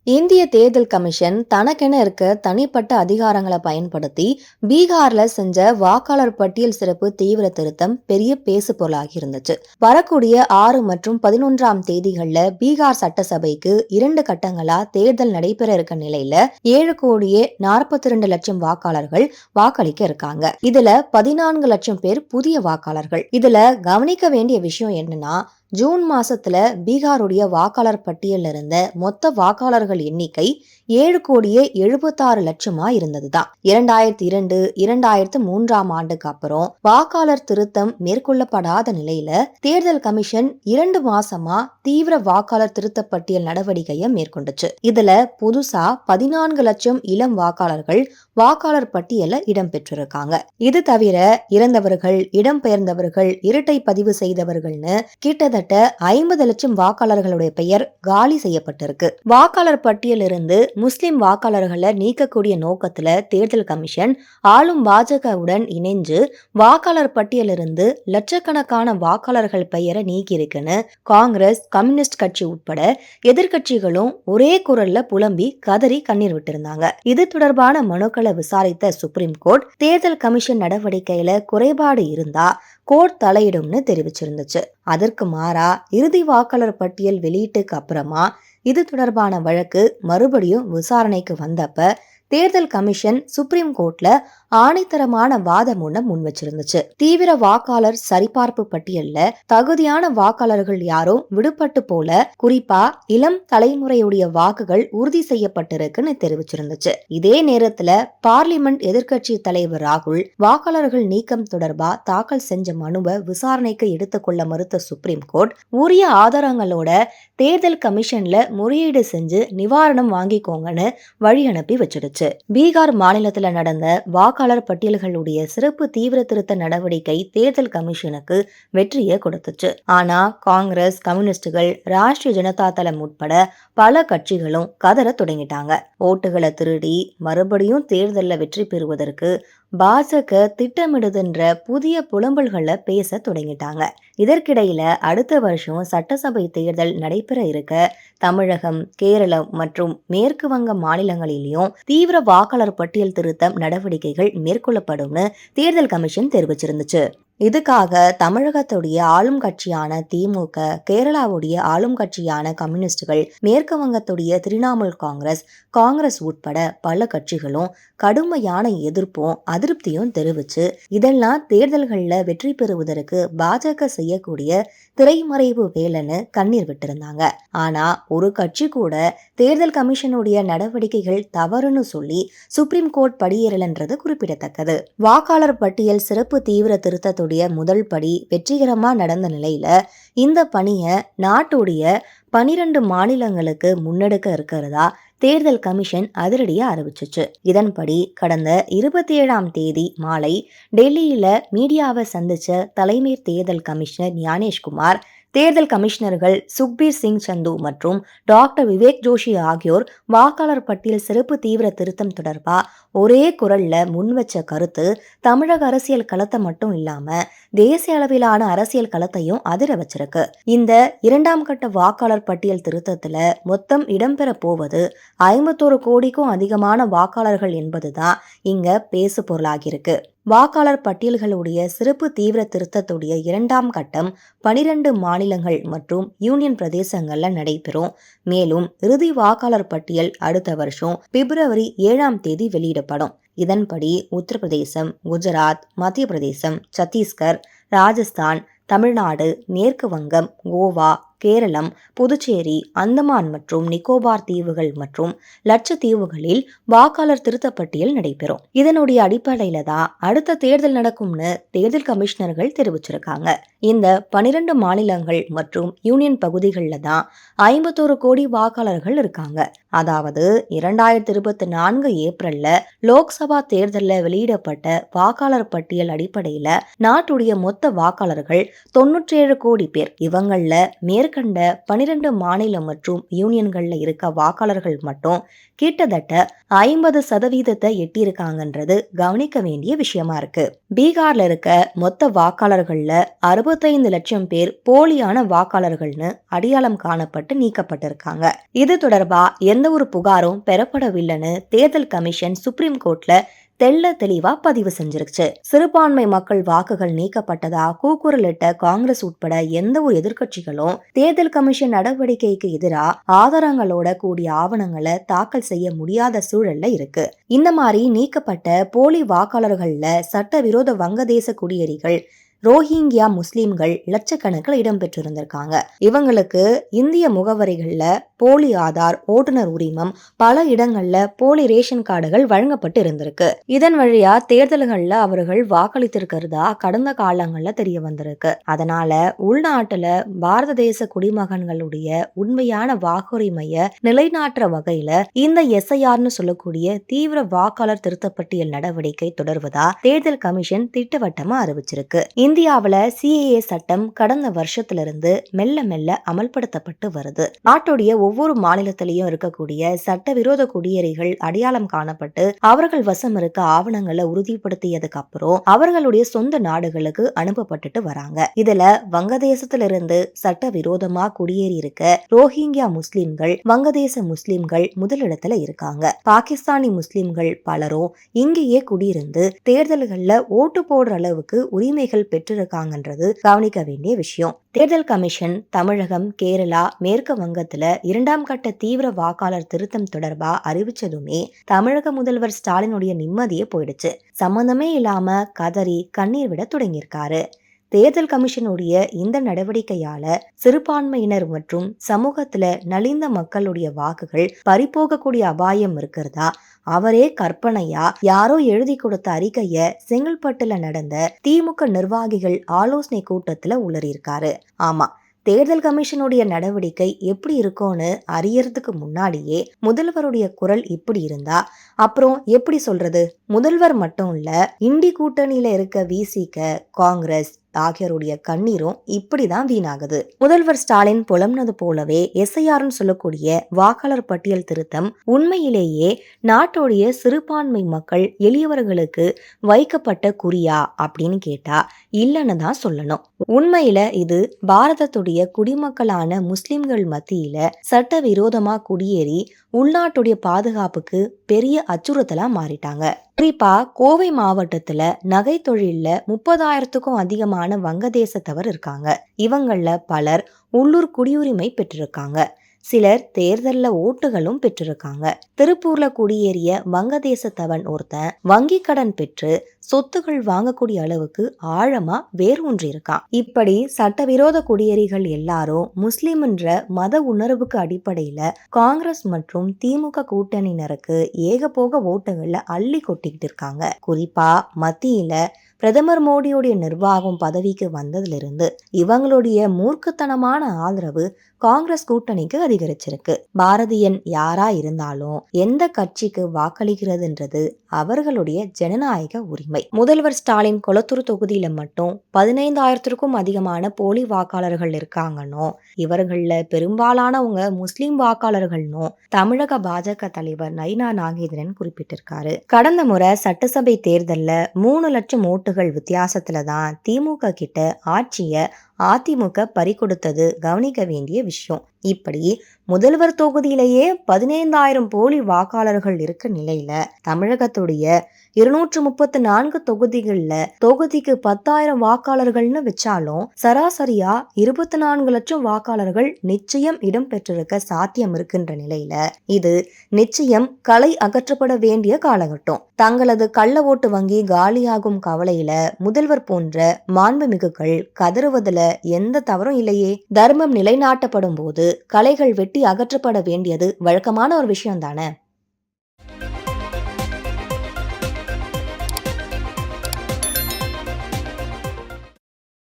இந்திய தேர்தல் கமிஷன் தனக்கென இருக்க தனிப்பட்ட அதிகாரங்களை பயன்படுத்தி பீகார்ல செஞ்ச வாக்காளர் பட்டியல் சிறப்பு தீவிர திருத்தம் பெரிய பேசு பொருளாகி இருந்துச்சு. வரக்கூடிய 6 மற்றும் 11ஆம் தேதிகள்ல பீகார் சட்டசபைக்கு 2 கட்டங்களா தேர்தல் நடைபெற இருக்க நிலையில 7,42,00,000 வாக்காளர்கள் வாக்களிக்க இருக்காங்க. இதுல 14 லட்சம் பேர் புதிய வாக்காளர்கள். இதுல கவனிக்க வேண்டிய விஷயம் என்னன்னா, ஜூன் மாசத்துல பீகாருடைய வாக்காளர் பட்டியல்ல இருந்த மொத்த வாக்காளர்கள் எண்ணிக்கை 7,76,00,000 இருந்ததுதான். 2002, 2003ஆம் ஆண்டுக்கு அப்புறம் வாக்காளர் திருத்தம் மேற்கொள்ளப்படாத நிலையில தேர்தல் கமிஷன் 2 மாசமா தீவிர வாக்காளர் திருத்த பட்டியல் நடவடிக்கையை மேற்கொண்டுச்சு. இதுல புதுசா 14 லட்சம் இளம் வாக்காளர்கள் வாக்காளர் பட்டியல இடம் பெற்றிருக்காங்க. இது தவிர இறந்தவர்கள், இடம்பெயர்ந்தவர்கள், இரட்டை பதிவு செய்தவர்கள்னு கிட்டத்தட்ட 50 லட்சம் வாக்காளர்களுடைய பெயர் காலி செய்யப்பட்டிருக்கு. வாக்காளர் பட்டியலிருந்து முஸ்லிம் வாக்காளர்களை நீக்கக்கூடிய நோக்கத்துல தேர்தல் கமிஷன் ஆளும் பாஜகவுடன் இணைஞ்சு வாக்காளர் பட்டியலிருந்து லட்சக்கணக்கான வாக்காளர்கள் பெயரை நீக்கி இருக்குன்னு காங்கிரஸ், கம்யூனிஸ்ட் கட்சி உட்பட எதிர்கட்சிகளும் ஒரே குரல்ல புலம்பி கதறி கண்ணீர் விட்டிருந்தாங்க. இது தொடர்பான மனுக்களை விசாரித்த சுப்ரீம் கோர்ட் தேர்தல் கமிஷன் நடவடிக்கையில குறைபாடு இருந்தா கோர்ட் தலையிடும்னு தெரிவிச்சிருந்துச்சு. அதற்கு மாறா இறுதி வாக்காளர் பட்டியல் வெளியீட்டுக்கு அப்புறமா இது தொடர்பான வழக்கு மறுபடியும் விசாரணைக்கு வந்தப்ப தேர்தல் கமிஷன் சுப்ரீம் கோர்ட்ல ஆணைத்தரமான வாதம் ஒண்ணு முன் வச்சிருந்துச்சு. தீவிர வாக்காளர் சரிபார்ப்பு பட்டியல்ல தகுதியான வாக்காளர்கள் யாரும் விடுபட்டு போல, குறிப்பா இளம் தலைமுறையுடைய வாக்குகள் உறுதி செய்யப்பட்டிருக்குன்னு தெரிவிச்சிருந்துச்சு. இதே நேரத்துல பார்லிமெண்ட் எதிர்க்கட்சி தலைவர் ராகுல் வாக்காளர்கள் நீக்கம் தொடர்பா தாக்கல் செஞ்ச மனுவை விசாரணைக்கு எடுத்துக்கொள்ள மறுத்த சுப்ரீம் கோர்ட் உரிய ஆதாரங்களோட தேர்தல் கமிஷன்ல முறையீடு செஞ்சு நிவாரணம் வாங்கிக்கோங்கன்னு வழி அனுப்பி வச்சிடுச்சு. பீகார் மாநிலத்துல நடந்த வாக்காளர் பட்டியல்களுடைய சிறப்பு தீவிர திருத்த நடவடிக்கை தேர்தல் கமிஷனுக்கு வெற்றியை கொடுத்துச்சு. ஆனா காங்கிரஸ், கம்யூனிஸ்டுகள், ராஷ்டிரிய ஜனதா தளம் உட்பட பல கட்சிகளும் கதற தொடங்கிட்டாங்க. ஓட்டுகளை திருடி மறுபடியும் தேர்தல்ல வெற்றி பெறுவதற்கு பாஜக திட்டமிடுதுன்ற புதிய புலம்பல்களை பேச தொடங்கிட்டாங்க. இதற்கிடையில அடுத்த வருஷம் சட்டசபை தேர்தல் நடைபெற இருக்க தமிழகம், கேரளம் மற்றும் மேற்கு வங்க மாநிலங்களிலும் தீவிர வாக்காளர் பட்டியல் திருத்தம் நடவடிக்கைகள் மேற்கொள்ளப்படும்னு தேர்தல் கமிஷன் தெரிவிச்சிருந்துச்சு. இதுக்காக தமிழகத்துடைய ஆளும் கட்சியான திமுக, கேரளாவுடைய ஆளும் கட்சியான கம்யூனிஸ்டுகள், மேற்கு வங்கத்துடைய திரிணாமுல் காங்கிரஸ் உட்பட பல கட்சிகளும் கடுமையான எதிர்ப்பும் அதிருப்தியும் தெரிவிச்சு இதெல்லாம் தேர்தல்கள்ல வெற்றி பெறுவதற்கு பாஜக செய்யக்கூடிய திரைமறைவு வேலைன்னு கண்ணீர் விட்டிருந்தாங்க. ஆனா ஒரு கட்சி கூட தேர்தல் கமிஷனுடைய நடவடிக்கைகள் தவறுன்னு சொல்லி சுப்ரீம் கோர்ட் படியேறலன்றது குறிப்பிடத்தக்கது. வாக்காளர் பட்டியல் சிறப்பு தீவிர திருத்தத்துடைய முதல் படி வெற்றிகரமா நடந்த நிலையில இந்த பணியை நாட்டுடைய 12 மாநிலங்களுக்கு முன்னெடுக்க இருக்கிறதா தேர்தல் கமிஷன் அதிரடியா அறிவிச்சிச்சு. இதன்படி கடந்த 27ஆம் தேதி மாலை டெல்லியில மீடியாவை சந்திச்ச தலைமை தேர்தல் கமிஷனர் ஞானேஷ்குமார், தேர்தல் கமிஷனர்கள் சுக்பீர் சிங் சந்து மற்றும் டாக்டர் விவேக் ஜோஷி ஆகியோர் வாக்காளர் பட்டியல் சிறப்பு தீவிர திருத்தம் தொடர்பா ஒரே குரல்ல முன்வச்ச கருத்து தமிழக அரசியல் களத்தை மட்டும் இல்லாம தேசிய அளவிலான அரசியல் களத்தையும் அதிர வச்சிருக்கு. இந்த 2ஆம் கட்ட வாக்காளர் பட்டியல் திருத்தத்துல மொத்தம் இடம்பெற போவது 51 கோடிக்கும் அதிகமான வாக்காளர்கள் என்பதுதான் இங்க பேசு பொருளாகிருக்கு. வாக்காளர் பட்டியல்களுடைய சிறப்பு தீவிர திருத்தத்துடைய 2ஆம் கட்டம் 12 மாநிலங்கள் மற்றும் யூனியன் பிரதேசங்கள்ல நடைபெறும். மேலும் இறுதி வாக்காளர் பட்டியல் அடுத்த வருஷம் பிப்ரவரி 7ஆம் தேதி வெளியிடப்படும். இதன்படி உத்தரப்பிரதேசம், குஜராத், மத்திய பிரதேசம், சத்தீஸ்கர், ராஜஸ்தான், தமிழ்நாடு, மேற்கு வங்கம், கோவா, கேரளம், புதுச்சேரி, அந்தமான் மற்றும் நிக்கோபார் தீவுகள் மற்றும் லட்சத்தீவுகளில் வாக்காளர் திருத்த பட்டியல் நடைபெறும். இதனுடைய அடிப்படையில தான் அடுத்த தேர்தல் நடக்கும்னு தேர்தல் கமிஷனர்கள் தெரிவிச்சிருக்காங்க. இந்த 12 மாநிலங்கள் மற்றும் யூனியன் பகுதிகளில் தான் 51 கோடி வாக்காளர்கள் இருக்காங்க. அதாவது 2024 ஏப்ரல்ல லோக்சபா தேர்தலில் வெளியிடப்பட்ட வாக்காளர் பட்டியல் அடிப்படையில நாட்டுடைய மொத்த வாக்காளர்கள் 97 கோடி பேர். இவங்கள மேற்கு மேற்கண்ட 12 மாநிலம் மற்றும் யூனியன்கள்ல இருக்க வாக்காளர்கள் மட்டும் கிட்டத்தட்ட 50% எட்டியிருக்காங்கன்றது கவனிக்க வேண்டிய விஷயமா இருக்கு. பீகார்ல இருக்க மொத்த வாக்காளர்கள்ல 65 லட்சம் பேர் போலியான வாக்காளர்கள்னு அடையாளம் காணப்பட்டு நீக்கப்பட்டிருக்காங்க. இது தொடர்பா எந்த ஒரு புகாரும் பெறப்படவில்லைன்னு தேர்தல் கமிஷன் சுப்ரீம் கோர்ட்ல தெளிவா பதிவு செஞ்சிருச்சு. சிறுபான்மை மக்கள் வாக்குகள் நீக்கப்பட்டதா கூக்குரலிட்ட காங்கிரஸ் உட்பட எந்த ஒரு எதிர்க்கட்சிகளும் தேர்தல் கமிஷன் நடவடிக்கைக்கு எதிராக ஆதாரங்களோட கூடிய ஆவணங்களை தாக்கல் செய்ய முடியாத சூழல்ல இருக்கு. இந்த மாதிரி நீக்கப்பட்ட போலி வாக்காளர்கள்ல சட்டவிரோத வங்கதேச குடியேறிகள், ரோஹிங்கியா முஸ்லிம்கள் லட்சக்கணக்கில் இடம்பெற்றிருந்திருக்காங்க. இவங்களுக்கு இந்திய முகவரிகள்ல போலி ஆதார், ஓட்டுநர் உரிமம், பல இடங்கள்ல போலி ரேஷன் கார்டுகள் வழங்கப்பட்டு இருந்திருக்கு. இதன் வழியா தேர்தல்கள்ல அவர்கள் வாக்களித்திருக்கிறதா கடந்த காலங்கள்ல தெரிய வந்திருக்கு. அதனால உள்நாட்டுல பாரத தேச குடிமகன்களுடைய உண்மையான வாக்குரிமைய நிலைநாட்டுற வகையில இந்த எஸ்ஐஆர்னு சொல்லக்கூடிய தீவிர வாக்காளர் திருத்தப்பட்டியல் நடவடிக்கை தொடர்வதா தேர்தல் கமிஷன் திட்டவட்டமா அறிவிச்சிருக்கு. இந்தியாவுல சிஏஏ சட்டம் கடந்த வருஷத்திலிருந்து மெல்ல மெல்ல அமல்படுத்தப்பட்டு வருது. நாட்டுடைய ஒவ்வொரு மாநிலத்திலையும் இருக்கக்கூடிய சட்டவிரோத குடியேறிகள் அடையாளம் காணப்பட்டு அவர்கள் வசம் இருக்க ஆவணங்களை உறுதிப்படுத்தியதுக்கு அப்புறம் அவர்களுடைய சொந்த நாடுகளுக்கு அனுப்பப்பட்டுட்டு வராங்க. இதுல வங்கதேசத்திலிருந்து சட்டவிரோதமா குடியேறி இருக்க ரோஹிங்கியா முஸ்லிம்கள், வங்கதேச முஸ்லிம்கள் முதலிடத்துல இருக்காங்க. பாகிஸ்தானி முஸ்லிம்கள் பலரும் இங்கேயே குடியிருந்து தேர்தல்கள்ல ஓட்டு போடுற அளவுக்கு உரிமைகள் பெற்றிருக்காங்கன்றது கவனிக்க வேண்டிய விஷயம். தேர்தல் கமிஷன் தமிழகம், கேரளா, மேற்கு வங்கத்துல 2ஆம் கட்ட தீவிர வாக்காளர் திருத்தம் தொடர்பா அறிவிச்சதுமே தமிழக முதல்வர் ஸ்டாலினுடைய நிம்மதியே போயிடுச்சு. சம்பந்தமே இல்லாம கதறி கண்ணீர் விட தொடங்கியிருக்காரு. தேர்தல் கமிஷனுடைய இந்த நடவடிக்கையால சிறுபான்மையினர் மற்றும் சமூகத்துல நலிந்த மக்களுடைய வாக்குகள் பறிபோகக்கூடிய அபாயம் இருக்கிறதா அவரே கற்பனையா யாரோ எழுதி கொடுத்த அறிக்கைய செங்கல்பட்டுல நடந்த திமுக நிர்வாகிகள் ஆலோசனை கூட்டத்துல உளறியிருக்காரு. ஆமா, தேர்தல் கமிஷனுடைய நடவடிக்கை எப்படி இருக்கும்னு அறியறதுக்கு முன்னாடியே முதல்வருடைய குரல் இப்படி இருந்தா அப்புறம் எப்படி சொல்றது? முதல்வர் மட்டும் இல்ல, இண்டி கூட்டணியில இருக்க விசிக, காங்கிரஸ் ஆகியோருடைய கண்ணீரும் இப்படிதான் வீணாகுது. முதல்வர் ஸ்டாலின் புலம்னது போலவே எஸ்ஐஆர்னு சொல்லக்கூடிய வாக்காளர் பட்டியல் திருத்தம் உண்மையிலேயே நாட்டோடைய சிறுபான்மை மக்கள் எளியவர்களுக்கு வைக்கப்பட்ட குறியா அப்படின்னு கேட்டா இல்லைன்னு தான் சொல்லணும். உண்மையில இது பாரதத்துடைய குடிமக்களான முஸ்லிம்கள் மத்தியில சட்டவிரோதமா குடியேறி உள்நாட்டுடைய பாதுகாப்புக்கு பெரிய அச்சுறுத்தலா மாறிட்டாங்க. குறிப்பா கோவை மாவட்டத்துல நகை தொழில்ல 30,000க்கும் அதிகமான வங்கதேசத்தவர் இருக்காங்க. இவங்கள பலர் உள்ளூர் குடியுரிமை பெற்றிருக்காங்க. சிலர் தேர்தல்ல ஓட்டுகளும் பெற்றிருக்காங்க. திருப்பூர்ல குடியேறிய வங்கதேசத்தவன் ஒருத்தன் வங்கி கடன் பெற்று சொத்துகள் வாங்கக்கூடிய அளவுக்கு ஆழமா வேரூன்றி இருக்கான். இப்படி சட்டவிரோத குடியேறிகள் எல்லாரும் முஸ்லிம் என்ற மத உணர்வுக்கு அடிப்படையில காங்கிரஸ் மற்றும் திமுக கூட்டணியினருக்கு ஏகபோக ஓட்டுகள்ல அள்ளி கொட்டிக்கிட்டு இருக்காங்க. குறிப்பா மத்தியில பிரதமர் மோடியுடைய நிர்வாகம் பதவிக்கு வந்ததிலிருந்து இவங்களுடைய மூர்க்கத்தனமான ஆதரவு காங்கிரஸ் கூட்டணிக்கு அதிகரிச்சிருக்கு. பாரதியன் யாரா இருந்தாலும் எந்த கட்சிக்கு வாக்களிக்கிறதுன்றது அவர்களுடைய ஜனநாயக உரிமை. முதல்வர் ஸ்டாலின் கொளத்தூர் தொகுதியில மட்டும் 15,000க்கும் அதிகமான போலி வாக்காளர்கள் இருக்காங்கன்னு, இவர்கள்ல பெரும்பாலானவங்க முஸ்லிம் வாக்காளர்கள்னு தமிழக பாஜக தலைவர் நயினா நாகேந்திரன் குறிப்பிட்டிருக்காரு. கடந்த முறை சட்டசபை தேர்தல்ல 3 லட்சம் ஓட்டுகள் வித்தியாசத்துல தான் திமுக கிட்ட ஆட்சிய அதிமுக பறிகொடுத்தது கவனிக்க வேண்டிய விஷயம். இப்படி முதல்வர் தொகுதியிலேயே 15,000 போலி வாக்காளர்கள் இருக்க நிலையில தமிழகத்துடைய 234 தொகுதிகள்ல தொகுதிக்கு 10,000 வாக்காளர்கள்னு வச்சாலும் சராசரியா 24 லட்சம் வாக்காளர்கள் நிச்சயம் இடம் பெற்றிருக்க சாத்தியம் இருக்கின்ற நிலையில இது நிச்சயம் களை அகற்றப்பட வேண்டிய காலகட்டம். தங்களது கள்ள ஓட்டு வங்கி காலியாகும் கவலையில முதல்வர் போன்ற மாண்புமிகுகள் கதறுவதுல எந்த தவறும் இல்லையே. தர்மம் நிலைநாட்டப்படும் போது கலைகள் வெட்டி அகற்றப்பட வேண்டியது வழக்கமான ஒரு விஷயம் தானே.